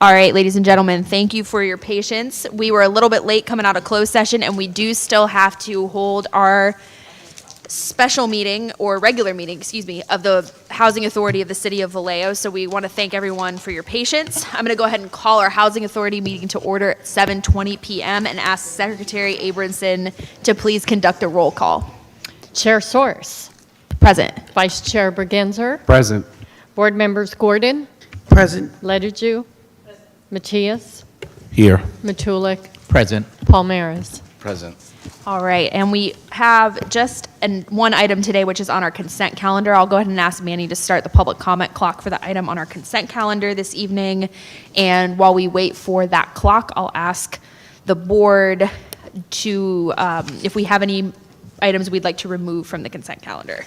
All right, ladies and gentlemen, thank you for your patience. We were a little bit late coming out of closed session, and we do still have to hold our special meeting, or regular meeting, excuse me, of the Housing Authority of the City of Vallejo. So we want to thank everyone for your patience. I'm going to go ahead and call our Housing Authority meeting to order at 7:20 p.m. and ask Secretary Abramson to please conduct a roll call. Chair Source. Present. Vice Chair Bergenzer. Present. Board members Gordon. Present. Ledeju. Matias. Here. Matulik. Present. Palmares. Present. All right, and we have just one item today, which is on our consent calendar. I'll go ahead and ask Manny to start the public comment clock for the item on our consent calendar this evening. And while we wait for that clock, I'll ask the board to, if we have any items we'd like to remove from the consent calendar.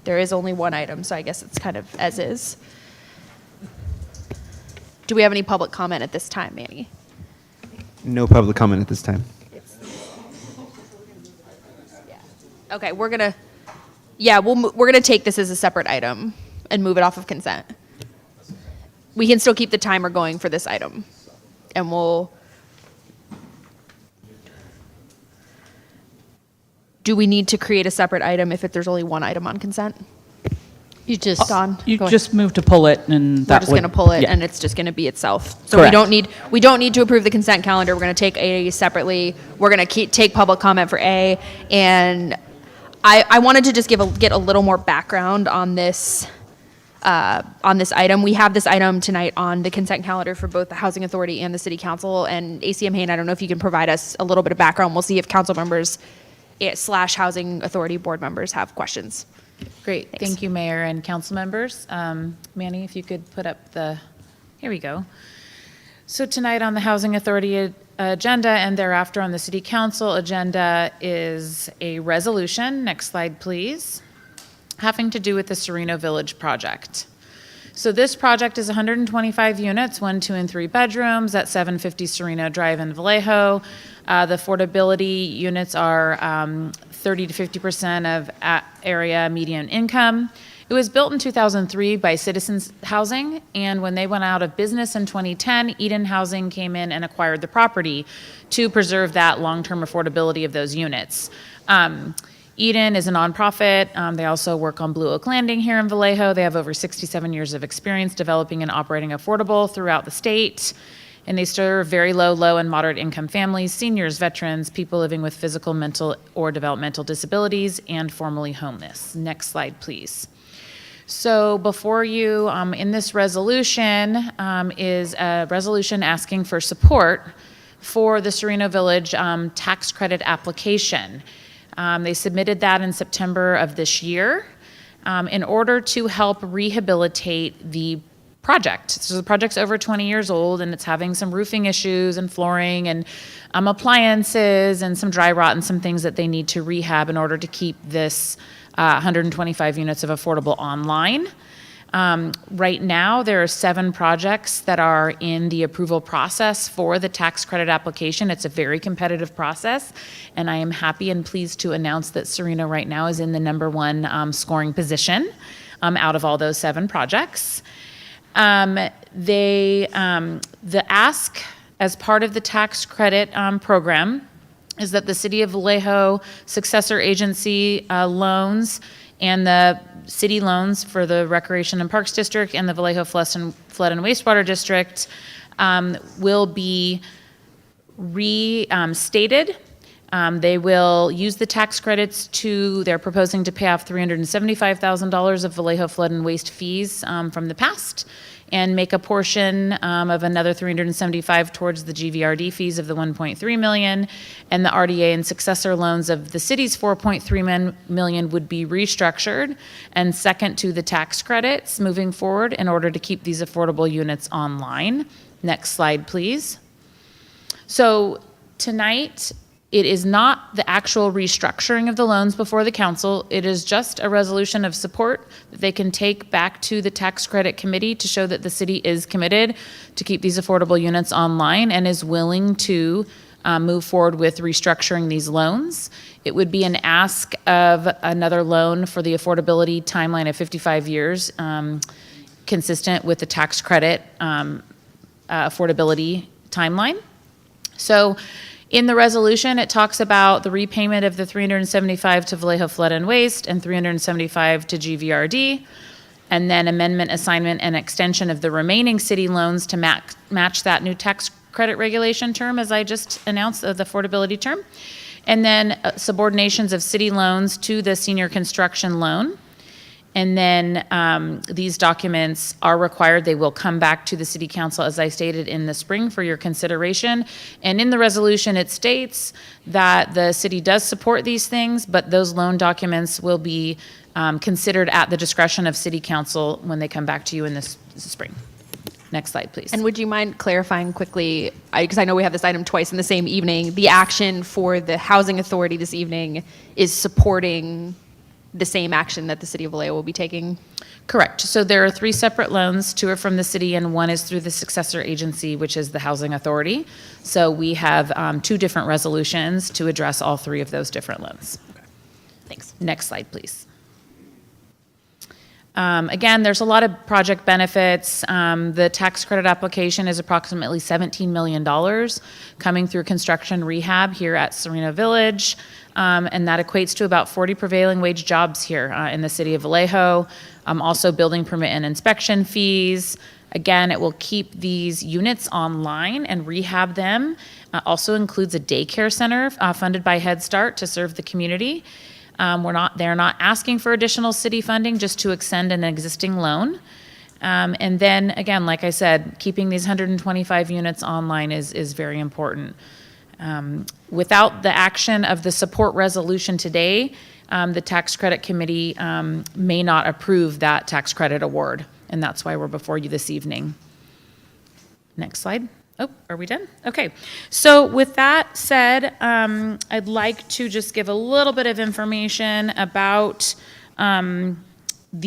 There is only one item, so I guess it's kind of as is. Do we have any public comment at this time, Manny? No public comment at this time. Okay, we're gonna take this as a separate item and move it off of consent. We can still keep the timer going for this item, and do we need to create a separate item if there's only one item on consent? You just Don, You go ahead. just move to pull it, and We're that just would- going to pull it, yeah. and it's just going to be itself. So Correct. we don't need to approve the consent calendar. We're going to take A separately. We're going to take public comment for A, and I wanted to just get a little more background on this item. We have this item tonight on the consent calendar for both the Housing Authority and the City Council. And ACM Hain, I don't know if you can provide us a little bit of background. We'll see if council members / Housing Authority board members have questions. Great. Thanks. Thank you, Mayor and council members. Manny, if you could put up here we go. So tonight on the Housing Authority agenda and thereafter on the City Council agenda is a resolution, next slide please, having to do with the Sereno Village project. So this project is 125 units, 1, 2, and 3 bedrooms at 750 Sereno Drive in Vallejo. The affordability units are 30 to 50% of area median income. It was built in 2003 by Citizens Housing, and when they went out of business in 2010, Eden Housing came in and acquired the property to preserve that long-term affordability of those units. Eden is a nonprofit. They also work on Blue Oak Landing here in Vallejo. They have over 67 years of experience developing and operating affordable throughout the state. And they serve very low and moderate income families, seniors, veterans, people living with physical, mental, or developmental disabilities, and formerly homeless. Next slide, please. So before you, in this resolution, is a resolution asking for support for the Sereno Village tax credit application. They submitted that in September of this year in order to help rehabilitate the project. So the project's over 20 years old, and it's having some roofing issues and flooring and appliances and some dry rot and some things that they need to rehab in order to keep this 125 units of affordable online. Right now, there are 7 projects that are in the approval process for the tax credit application. It's a very competitive process, and I am happy and pleased to announce that Sereno right now is in the #1 scoring position out of all those 7 projects. The ask as part of the tax credit program is that the City of Vallejo successor agency loans and the city loans for the Recreation and Parks District and the Vallejo Flood and Wastewater District will be restated. They will use the tax credits they're proposing to pay off $375,000 of Vallejo flood and waste fees from the past, and make a portion of another $375 towards the GVRD fees of the $1.3 million, and the RDA and successor loans of the city's $4.3 million would be restructured and second to the tax credits moving forward in order to keep these affordable units online. Next slide, please. So tonight, it is not the actual restructuring of the loans before the council. It is just a resolution of support that they can take back to the tax credit committee to show that the city is committed to keep these affordable units online and is willing to move forward with restructuring these loans It would be an ask of another loan for the affordability timeline of 55 years, consistent with the tax credit affordability timeline. So in the resolution, it talks about the repayment of the 375 to Vallejo Flood and Waste and 375 to GVRD, and then amendment, assignment, and extension of the remaining city loans to match that new tax credit regulation term, as I just announced, the affordability term. And then subordinations of city loans to the senior construction loan. And then these documents are required. They will come back to the city council, as I stated, in the spring for your consideration. And in the resolution, it states that the city does support these things, but those loan documents will be considered at the discretion of city council when they come back to you in this spring. Next slide, please. And would you mind clarifying quickly, because I know we have this item twice in the same evening, the action for the housing authority this evening is supporting the same action that the city of Vallejo will be taking? Correct. So there are 3 separate loans. 2 are from the city and 1 is through the successor agency, which is the housing authority. So we have 2 different resolutions to address all 3 of those different loans. Okay. Thanks. Next slide, please. Again, there's a lot of project benefits. The tax credit application is approximately $17 million coming through construction rehab here at Sereno Village. And that equates to about 40 prevailing wage jobs here in the city of Vallejo. Also building permit and inspection fees. Again, it will keep these units online and rehab them. Also includes a daycare center funded by Head Start to serve the community. They're not asking for additional city funding, just to extend an existing loan. And then, again, like I said, keeping these 125 units online is very important. Without the action of the support resolution today, the tax credit committee may not approve that tax credit award, and that's why we're before you this evening. Next slide. Oh, are we done? Okay. So with that said, I'd like to just give a little bit of information about the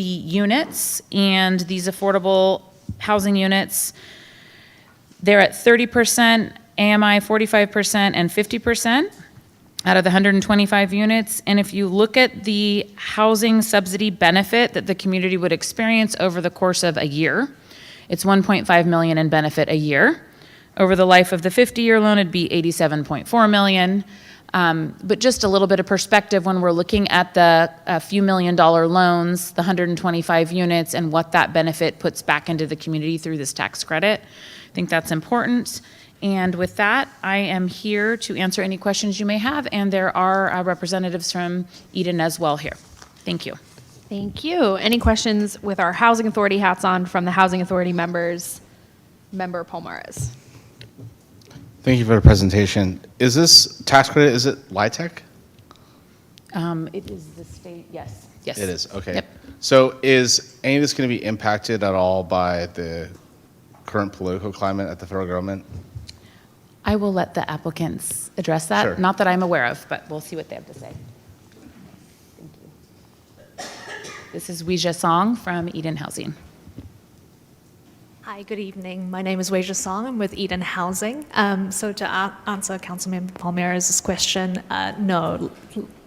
units and these affordable housing units. They're at 30%, AMI 45%, and 50% out of the 125 units. And if you look at the housing subsidy benefit that the community would experience over the course of a year, it's $1.5 million in benefit a year. Over the life of the 50-year loan, it'd be $87.4 million. But just a little bit of perspective when we're looking at the few $1,000,000 loans, the 125 units, and what that benefit puts back into the community through this tax credit. I think that's important. And with that, I am here to answer any questions you may have, and there are representatives from Eden as well here. Thank you. Thank you. Any questions with our housing authority hats on from the housing authority members? Member Palmares. Thank you for the presentation. Is this tax credit, is it LIHTC? It is the state, yes. Yes. It is, okay. Yep. So is any of this going to be impacted at all by the current political climate at the federal government? I will let the applicants address that. Sure. Not that I'm aware of, but we'll see what they have to say. Thank you. This is Weijia Song from Eden Housing. Hi, good evening. My name is Weijia Song. I'm with Eden Housing. So to answer Councilmember Palmera's question, no,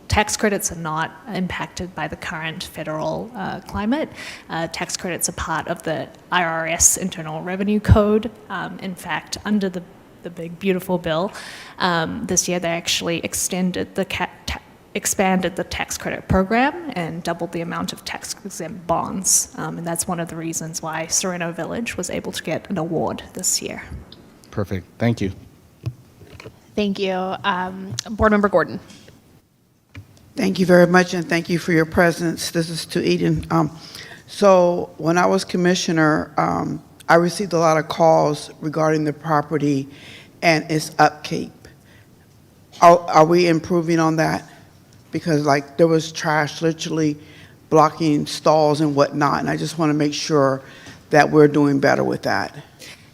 tax credits are not impacted by the current federal climate. Tax credits are part of the IRS Internal Revenue Code. In fact, under the big beautiful bill, this year they actually expanded the tax credit program and doubled the amount of tax-exempt bonds. And that's one of the reasons why Sereno Village was able to get an award this year. Perfect, thank you. Thank you. Board Member Gordon. Thank you very much, and thank you for your presence. This is to Eden. So when I was commissioner, I received a lot of calls regarding the property and its upkeep. Are we improving on that? Because like there was trash literally blocking stalls and whatnot, and I just want to make sure that we're doing better with that.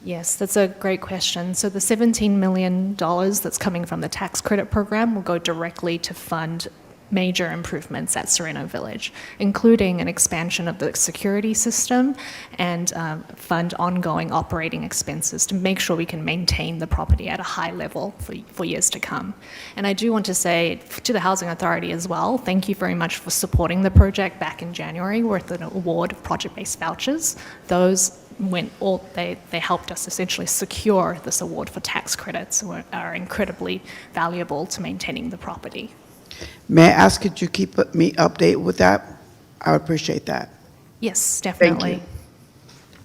Yes, that's a great question. So the $17 million that's coming from the tax credit program will go directly to fund major improvements at Sereno Village, including an expansion of the security system and fund ongoing operating expenses to make sure we can maintain the property at a high level for years to come. And I do want to say to the Housing Authority as well, thank you very much for supporting the project back in January with an award of project-based vouchers. Those they helped us essentially secure this award for tax credits, which are incredibly valuable to maintaining the property. May I ask, could you keep me updated with that? I would appreciate that. Yes, definitely. you.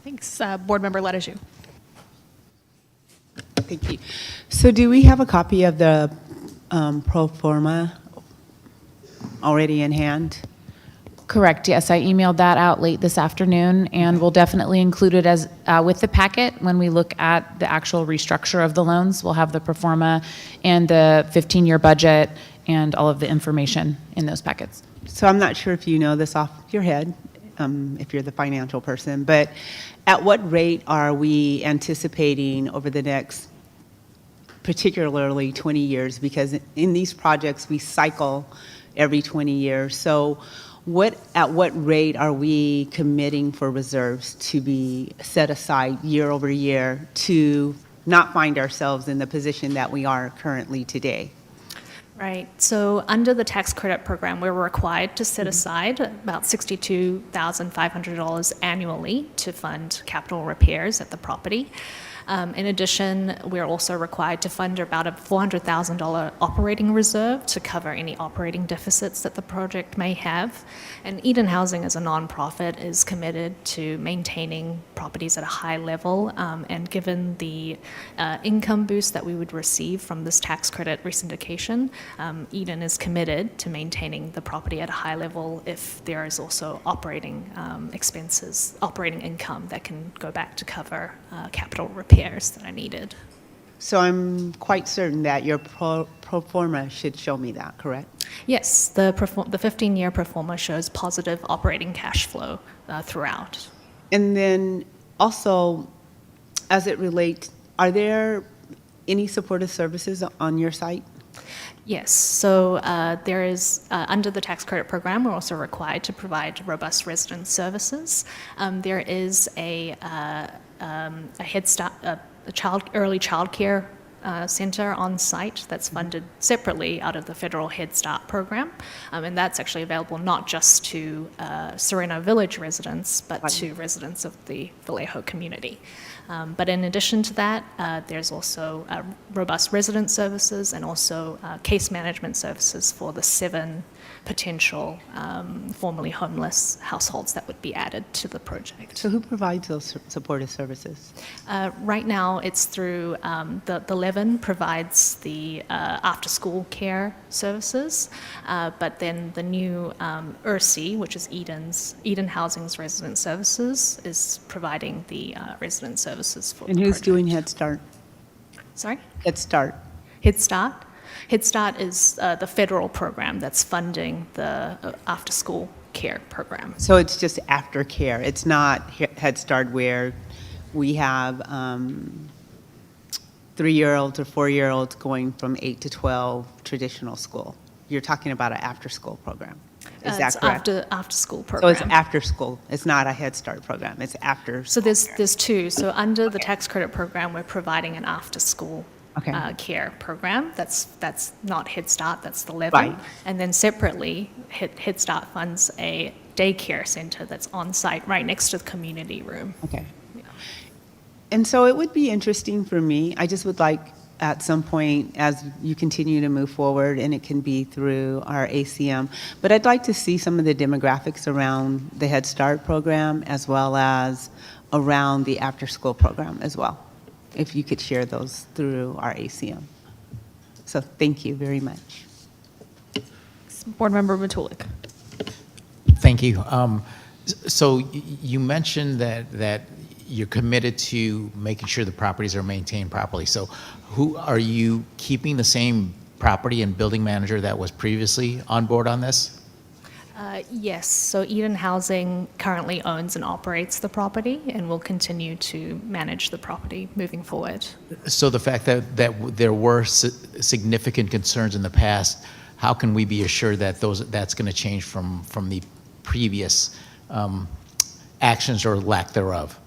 Thanks. Board Member Leteju. Thank you. So do we have a copy of the pro forma already in hand? Correct, yes, I emailed that out late this afternoon, and we'll definitely include it as, with the packet when we look at the actual restructure of the loans. We'll have the pro forma and the 15-year budget and all of the information in those packets. So I'm not sure if you know this off your head, if you're the financial person, but at what rate are we anticipating over the next, particularly 20 years? Because in these projects, we cycle every 20 years. So at what rate are we committing for reserves to be set aside year over year to not find ourselves in the position that we are currently today? Right. So under the tax credit program, we're required to set aside about $62,500 annually to fund capital repairs at the property. In addition, we're also required to fund about a $400,000 operating reserve to cover any operating deficits that the project may have. And Eden Housing, as a nonprofit, is committed to maintaining properties at a high level. And given the income boost that we would receive from this tax credit resyndication, Eden is committed to maintaining the property at a high level if there is also operating expenses, operating income that can go back to cover capital repairs that are needed. So I'm quite certain that your pro forma should show me that, correct? Yes, the 15-year pro forma shows positive operating cash flow throughout. And then also, as it relates, are there any supportive services on your site? Yes, so there is, under the tax credit program, we're also required to provide robust resident services. There is a Head Start, early childcare center on site that's funded separately out of the federal Head Start program, and that's actually available not just to Sereno Village residents, but to residents of the Vallejo community. But in addition to that, there's also robust resident services and also case management services for the 7 potential formerly homeless households that would be added to the project. So who provides those supportive services? Right now, it's through the Levin provides the after-school care services, but then the new ERSI, which is Eden Housing's resident services, is providing the resident services for And the who's project. doing Head Start? Sorry? Head Start. Head Start? Head Start is the federal program that's funding the after-school care program. So it's just aftercare. It's not Head Start where we have 3-year-olds or 4-year-olds going from 8 to 12 traditional school. You're talking about an after-school program. Is that It's correct? after-school So program. it's after school. It's not a Head Start program. It's after. So there's 2. So under the tax credit program, we're providing an after-school Okay. care program. That's not Head Start, that's the Levin. Right. And then separately, Head Start funds a daycare center that's on site right next to the community room. Okay. And so it would be interesting for me. I just would like at some point as you continue to move forward, and it can be through our ACM, but I'd like to see some of the demographics around the Head Start program as well as around the after-school program as well, if you could share those through our ACM. So thank you very much. Board Member Matulik. Thank you. So you mentioned that you're committed to making sure the properties are maintained properly. So who are you keeping the same property and building manager that was previously on board on this? Yes, so Eden Housing currently owns and operates the property and will continue to manage the property moving forward. So the fact that there were significant concerns in the past how can we be assured that that's going to change from the previous actions or lack thereof?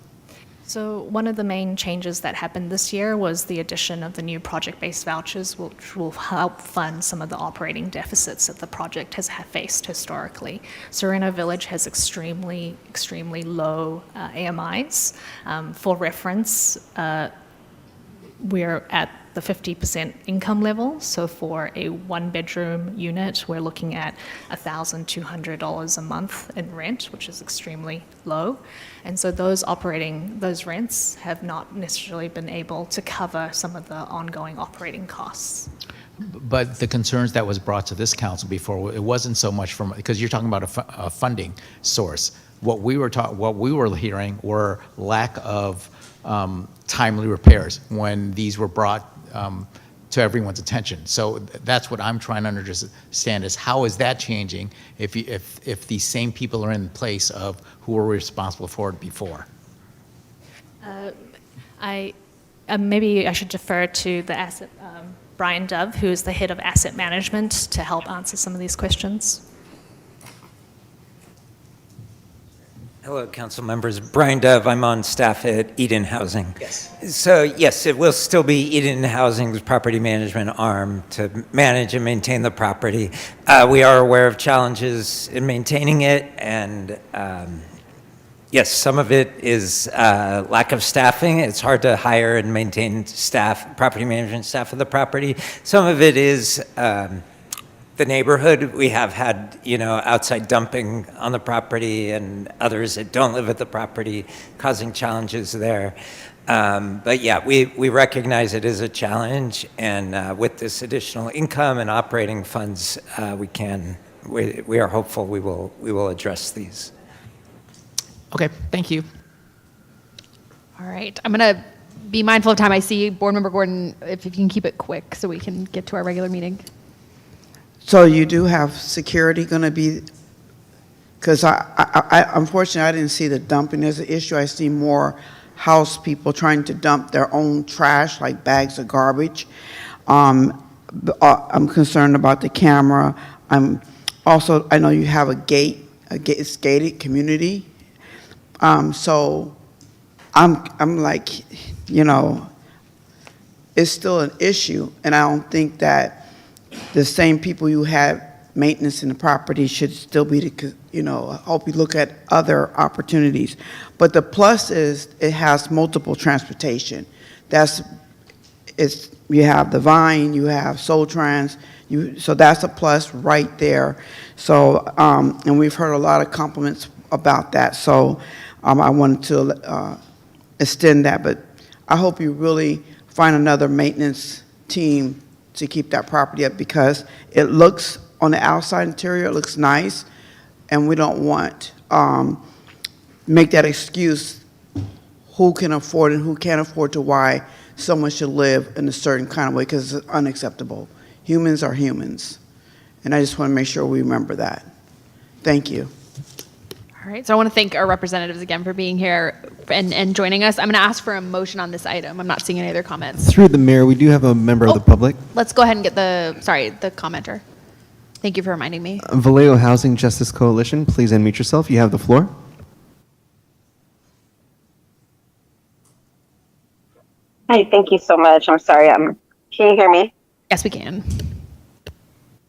So one of the main changes that happened this year was the addition of the new project-based vouchers, which will help fund some of the operating deficits that the project has faced historically. Sereno Village has extremely low AMIs. For reference, we're at the 50% income level. So for a one-bedroom unit, we're looking at $1,200 a month in rent, which is extremely low. And so those rents have not necessarily been able to cover some of the ongoing operating costs. But the concerns that was brought to this council before, it wasn't so much from, because you're talking about a funding source. What we were hearing were lack of timely repairs when these were brought to everyone's attention. So that's what I'm trying to understand, is how is that changing if these same people are in place of who were responsible for it before? Maybe I should defer to the Brian Dove, who is the head of asset management, to help answer some of these questions. Hello, council members. Brian Dove, I'm on staff at Eden Housing. Yes. So yes, it will still be Eden Housing's property management arm to manage and maintain the property. We are aware of challenges in maintaining it, and yes, some of it is lack of staffing. It's hard to hire and maintain staff, property management staff of the property. Some of it is the neighborhood. We have had, outside dumping on the property and others that don't live at the property causing challenges there. But yeah, we recognize it is a challenge, and with this additional income and operating funds, we are hopeful we will address these. Okay, thank you. All right, I'm going to be mindful of time. I see Board Member Gordon, if you can keep it quick so we can get to our regular meeting. So you do have security going to be, because I unfortunately, I didn't see the dumping as an issue. I see more house people trying to dump their own trash, like bags of garbage. I'm concerned about the camera. I know you have it's gated community. So I'm like, it's still an issue, and I don't think that the same people you have maintenance in the property should still be, I hope you look at other opportunities. But the plus is it has multiple transportation. You have the Vine, you have Soul Trans, so that's a plus right there. So, and we've heard a lot of compliments about that. So I wanted to extend that, but I hope you really find another maintenance team to keep that property up, because it looks, on the outside interior, it looks nice, and we don't want make that excuse who can afford and who can't afford to why someone should live in a certain kind of way, because it's unacceptable. Humans are humans, and I just want to make sure we remember that. Thank you. All right, so I want to thank our representatives again for being here and joining us. I'm going to ask for a motion on this item. I'm not seeing any other comments. Through the mayor, we do have a member of the public. Let's go ahead and get the commenter. Thank you for reminding me. Vallejo Housing Justice Coalition, please unmute yourself. You have the floor. Hi, thank you so much. I'm sorry. Can you hear me? Yes, we can.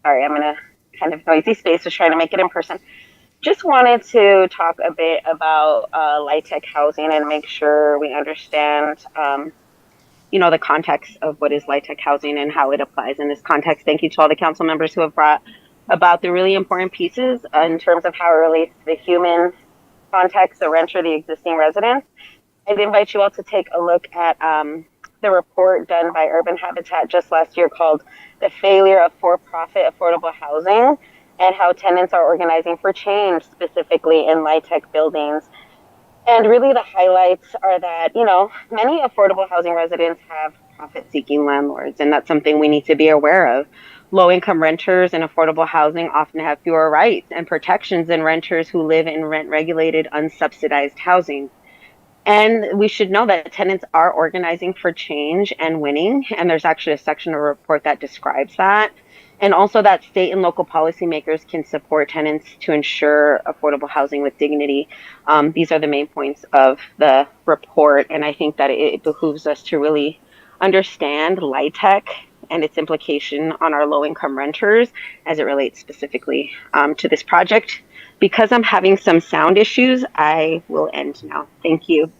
Sorry, I'm in a kind of noisy space. Was trying to make it in person. Just wanted to talk a bit about LIHTC housing and make sure we understand, the context of what is LIHTC housing and how it applies in this context. Thank you to all the council members who have brought about the really important pieces in terms of how it relates to the human context, the renter, the existing residents. I'd invite you all to take a look at the report done by Urban Habitat just last year called "The Failure of For-Profit Affordable Housing," and how tenants are organizing for change, specifically in LIHTC buildings. And really the highlights are that, many affordable housing residents have profit-seeking landlords, and that's something we need to be aware of. Low-income renters in affordable housing often have fewer rights and protections than renters who live in rent-regulated, unsubsidized housing. And we should know that tenants are organizing for change and winning, and there's actually a section of the report that describes that. and also that state and local policymakers can support tenants to ensure affordable housing with dignity. These are the main points of the report, and I think that it behooves us to really understand LIHTC and its implication on our low-income renters as it relates specifically to this project. Because I'm having some sound issues, I will end now. Thank you.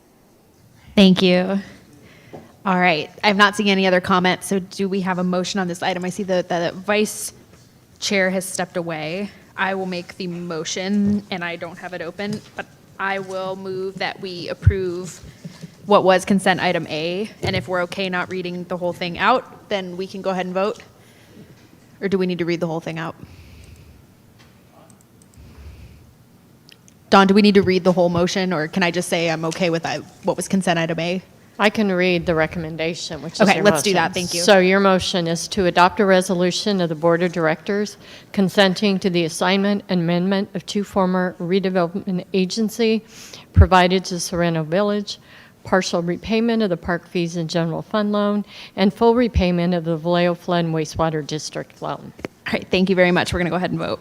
Thank you. All right. I've not seen any other comments, so do we have a motion on this item? I see that the vice chair has stepped away. I will make the motion, and I don't have it open, but I will move that we approve what was consent item A, and if we're okay not reading the whole thing out, then we can go ahead and vote? Or do we need to read the whole thing out? Dawn, do we need to read the whole motion, or can I just say I'm okay with what was consent item A? I can read the recommendation, which is Okay, your let's do motion. that. Thank you. So your motion is to adopt a resolution of the Board of Directors consenting to the assignment and amendment of 2 former redevelopment agency provided to Sereno Village, partial repayment of the park fees and general fund loan, and full repayment of the Vallejo Flood and Wastewater District loan. All right, thank you very much. We're going to go ahead and vote.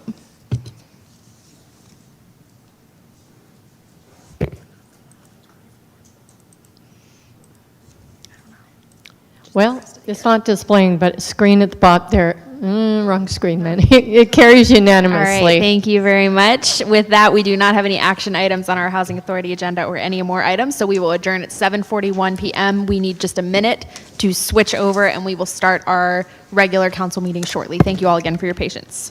Well, it's not displaying, but screen at the bottom there, wrong screen, man. It carries All unanimously. right, thank you very much. With that, we do not have any action items on our Housing Authority agenda or any more items, so we will adjourn at 7:41 p.m. We need just a minute to switch over, and we will start our regular council meeting shortly. Thank you all again for your patience.